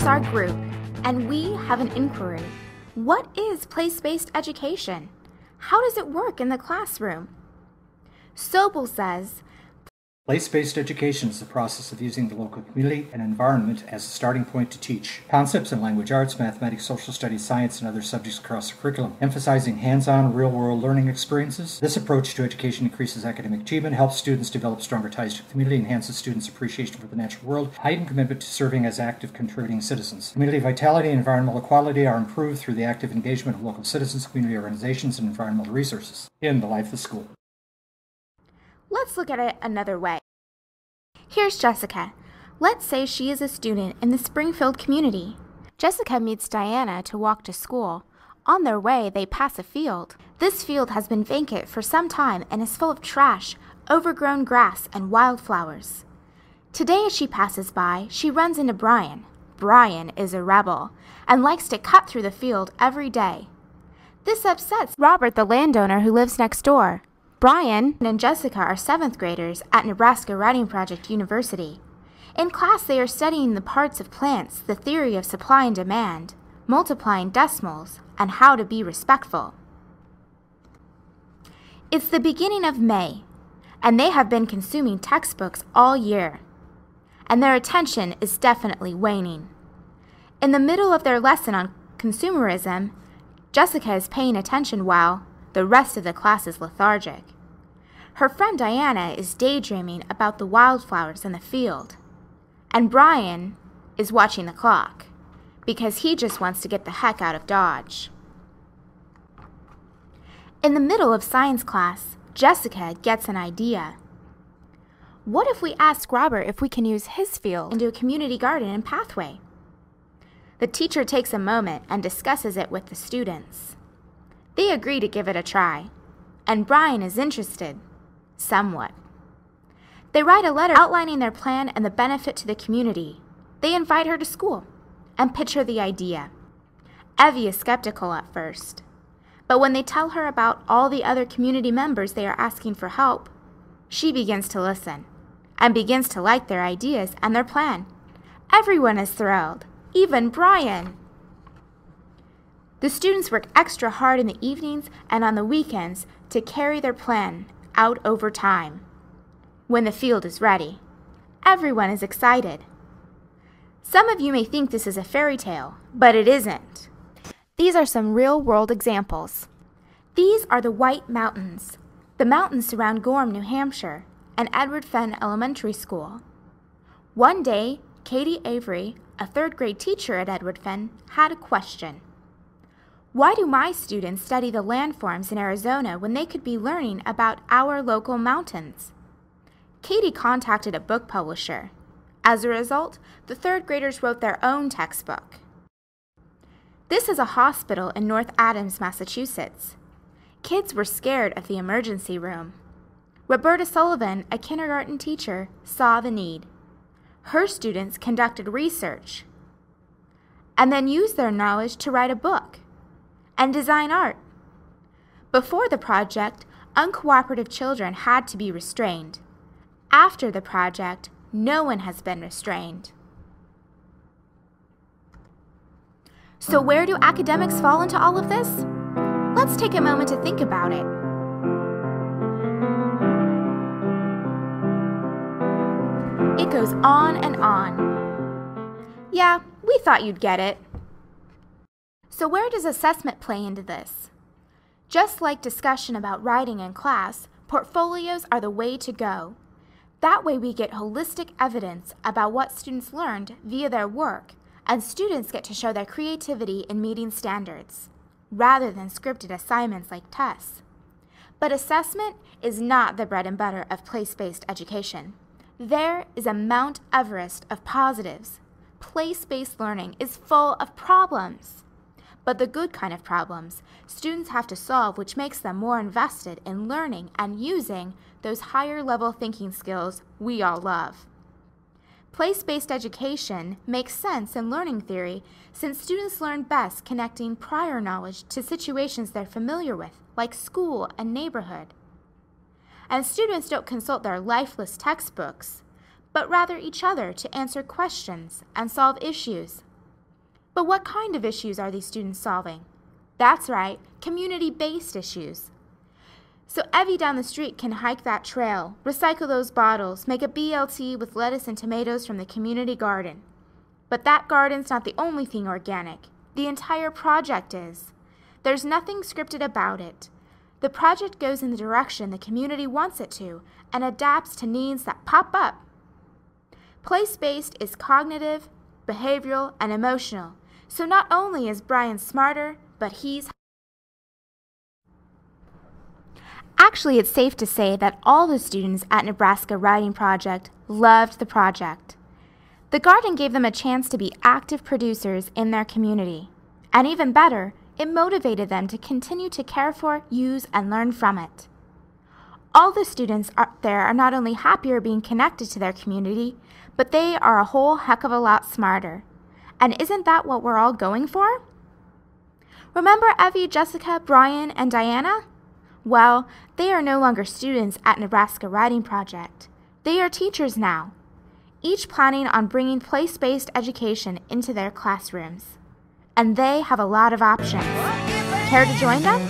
our group, and we have an inquiry. What is place-based education? How does it work in the classroom? Sobel says, Place-based education is the process of using the local community and environment as a starting point to teach concepts in language arts, mathematics, social studies, science, and other subjects across the curriculum, emphasizing hands-on, real-world learning experiences. This approach to education increases academic achievement, helps students develop stronger ties to the community, enhances students' appreciation for the natural world, heightened commitment to serving as active, contributing citizens. Community vitality and environmental equality are improved through the active engagement of local citizens, community organizations, and environmental resources in the life of school. Let's look at it another way. Here's Jessica. Let's say she is a student in the Springfield community. Jessica meets Diana to walk to school. On their way, they pass a field. This field has been vacant for some time and is full of trash, overgrown grass, and wildflowers. Today, as she passes by, she runs into Brian. Brian is a rebel and likes to cut through the field every day. This upsets Robert, the landowner who lives next door. Brian and Jessica are 7th graders at Nebraska Writing Project University. In class, they are studying the parts of plants, the theory of supply and demand, multiplying decimals, and how to be respectful. It's the beginning of May, and they have been consuming textbooks all year, and their attention is definitely waning. In the middle of their lesson on consumerism, Jessica is paying attention while the rest of the class is lethargic. Her friend Diana is daydreaming about the wildflowers in the field. And Brian is watching the clock because he just wants to get the heck out of Dodge. In the middle of science class, Jessica gets an idea. What if we ask Robert if we can use his field into a community garden and pathway? The teacher takes a moment and discusses it with the students. They agree to give it a try, and Brian is interested, somewhat. They write a letter outlining their plan and the benefit to the community. They invite her to school and pitch her the idea. Evie is skeptical at first, but when they tell her about all the other community members they are asking for help, she begins to listen and begins to like their ideas and their plan. Everyone is thrilled, even Brian. The students work extra hard in the evenings and on the weekends to carry their plan out over time. When the field is ready, everyone is excited. Some of you may think this is a fairy tale, but it isn't. These are some real-world examples. These are the White Mountains. The mountains surround Gorham, New Hampshire, and Edward Fenn Elementary School. One day, Katie Avery, a 3rd grade teacher at Edward Fenn, had a question. Why do my students study the landforms in Arizona when they could be learning about our local mountains? Katie contacted a book publisher. As a result, the 3rd graders wrote their own textbook. This is a hospital in North Adams, Massachusetts. Kids were scared of the emergency room. Roberta Sullivan, a kindergarten teacher, saw the need. Her students conducted research and then used their knowledge to write a book and design art. Before the project, uncooperative children had to be restrained. After the project, no one has been restrained. So where do academics fall into all of this? Let's take a moment to think about it. It goes on and on. Yeah, we thought you'd get it. So where does assessment play into this? Just like discussion about writing in class, portfolios are the way to go. That way we get holistic evidence about what students learned via their work, and students get to show their creativity in meeting standards, rather than scripted assignments like tests. But assessment is not the bread and butter of place-based education. There is a Mount Everest of positives. Place-based learning is full of problems. But the good kind of problems students have to solve, which makes them more invested in learning and using those higher-level thinking skills we all love. Place-based education makes sense in learning theory since students learn best connecting prior knowledge to situations they're familiar with, like school and neighborhood. And students don't consult their lifeless textbooks, but rather each other to answer questions and solve issues. But what kind of issues are these students solving? That's right, community-based issues. So Evie down the street can hike that trail, recycle those bottles, make a BLT with lettuce and tomatoes from the community garden. But that garden's not the only thing organic. The entire project is. There's nothing scripted about it. The project goes in the direction the community wants it to and adapts to needs that pop up. Place-based is cognitive, behavioral, and emotional. So not only is Brian smarter, but he's... Actually, it's safe to say that all the students at Nebraska Writing Project loved the project. The garden gave them a chance to be active producers in their community. And even better, it motivated them to continue to care for, use, and learn from it. All the students out there are not only happier being connected to their community, but they are a whole heck of a lot smarter. And isn't that what we're all going for? Remember Evie, Jessica, Brian, and Diana? Well, they are no longer students at Nebraska Writing Project. They are teachers now, each planning on bringing place-based education into their classrooms. And they have a lot of options. Care to join them?